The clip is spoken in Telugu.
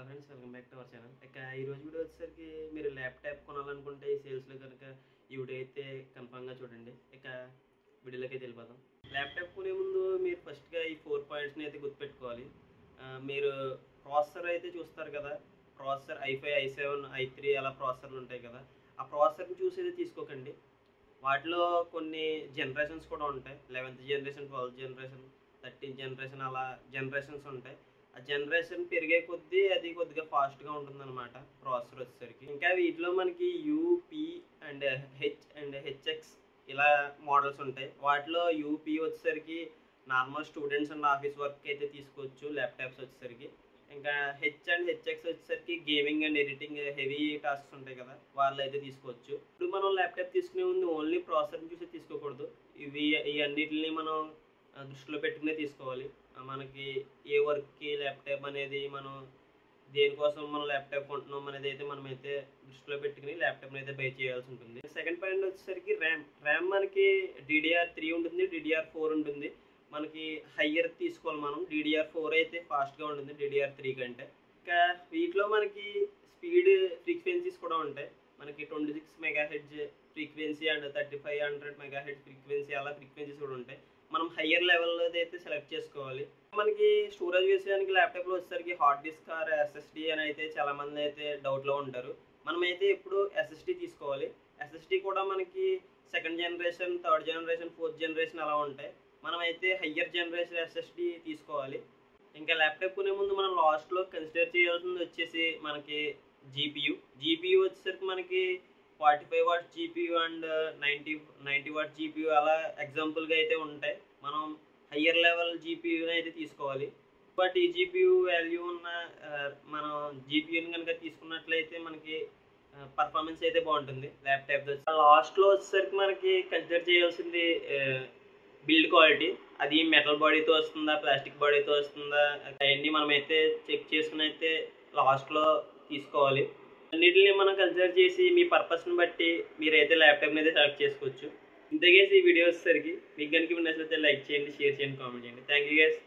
Friends, welcome back to our channel. ఇక ఈరోజు వీడియో వచ్చేసరికి మీరు ల్యాప్టాప్ కొనాలనుకుంటే ఈ సేల్స్లో కనుక ఈ వీడియో అయితే కన్ఫామ్గా చూడండి. ఇక వీడియోలోకి అయితే వెళ్ళిపోదాం. ల్యాప్టాప్ కొనే ముందు మీరు ఫస్ట్గా ఈ 4 పాయింట్స్ని అయితే గుర్తుపెట్టుకోవాలి. మీరు ప్రాసెసర్ అయితే చూస్తారు కదా, ప్రాసెసర్ i5, i7, i3 అలా ప్రాసెసర్లు ఉంటాయి కదా, ఆ ప్రాసెసర్ని చూసి అయితే తీసుకోకండి. వాటిలో కొన్ని జనరేషన్స్ కూడా ఉంటాయి. 11th generation, 12th generation, 13th generation అలా జనరేషన్స్ ఉంటాయి. ఆ జనరేషన్ పెరిగే కొద్దీ అది కొద్దిగా ఫాస్ట్గా ఉంటుందన్నమాట ప్రాసెసర్ వచ్చేసరికి. ఇంకా వీటిలో మనకి UP and H and HX ఇలా మోడల్స్ ఉంటాయి. వాటిలో యూపీ వచ్చేసరికి normal students and office work అయితే తీసుకోవచ్చు ల్యాప్టాప్స్ వచ్చేసరికి. ఇంకా హెచ్ అండ్ హెచ్ఎక్స్ వచ్చేసరికి gaming and editing heavy tasks ఉంటాయి కదా, వాళ్ళు అయితే తీసుకోవచ్చు. ఇప్పుడు మనం ల్యాప్టాప్ తీసుకునే ముందు ఓన్లీ ప్రాసెసర్ని చూసి తీసుకోకూడదు. ఈ అన్నిటిని మనం దృష్టిలో పెట్టుకునే తీసుకోవాలి. మనకి ఏ వర్క్కి ల్యాప్టాప్ అనేది మనం దేనికోసం మనం ల్యాప్టాప్ కొంటున్నాం అనేది అయితే మనమైతే దృష్టిలో పెట్టుకుని ల్యాప్టాప్ని అయితే బై చేయాల్సి ఉంటుంది. సెకండ్ పాయింట్ వచ్చేసరికి ర్యామ్ మనకి DDR3 ఉంటుంది, DDR4 ఉంటుంది. మనకి హయ్యర్ తీసుకోవాలి మనం. DDR4 అయితే ఫాస్ట్గా ఉంటుంది DDR3 కంటే. ఇంకా వీటిలో మనకి స్పీడ్ ఫ్రీక్వెన్సీస్ కూడా ఉంటాయి. మనకి 26 MHz frequency and 3500 MHz frequency అలా ఫ్రీక్వెన్సీస్ కూడా ఉంటాయి. మనం హయ్యర్ లెవెల్లో అయితే సెలెక్ట్ చేసుకోవాలి. మనకి స్టోరేజ్ విషయానికి ల్యాప్టాప్లో వచ్చేసరికి హార్డ్ డిస్క్ ఆర్ SSD అని అయితే చాలామంది అయితే డౌట్లో ఉంటారు. మనమైతే ఇప్పుడు SSD తీసుకోవాలి. SSD కూడా మనకి 2nd generation, 3rd generation, 4th generation అలా ఉంటాయి. మనమైతే హయ్యర్ జనరేషన్ SSD తీసుకోవాలి. ఇంకా ల్యాప్టాప్ కొనే ముందు మనం లాస్ట్లో కన్సిడర్ చేయాల్సింది వచ్చేసి మనకి జీపీయూ వచ్చేసరికి మనకి 45 watts GPU and 90 watts GPU అలా ఎగ్జాంపుల్గా అయితే ఉంటాయి. మనం హయ్యర్ లెవెల్ జీపీయూని అయితే తీసుకోవాలి. బట్ ఈ జీపీయూ వాల్యూ ఉన్న మనం జీపీయూని కనుక తీసుకున్నట్లయితే మనకి పర్ఫార్మెన్స్ అయితే బాగుంటుంది ల్యాప్టాప్. లాస్ట్లో వచ్చేసరికి మనకి కన్సిడర్ చేయాల్సింది బిల్డ్ క్వాలిటీ. అది మెటల్ బాడీతో వస్తుందా, ప్లాస్టిక్ బాడీతో వస్తుందా, అవన్నీ మనమైతే చెక్ చేసుకుని అయితే లాస్ట్లో తీసుకోవాలి. అన్నిటిని మనం కన్సిడర్ చేసి మీ పర్పస్ని బట్టి మీరైతే ల్యాప్టాప్ని అయితే సెలెక్ట్ చేసుకోవచ్చు. ఇంతకేసి ఈ వీడియో వచ్చేసరికి మీకు కనుక నచ్చితే లైక్ చేయండి, షేర్ చేయండి, కామెంట్ చేయండి. Thank you guys.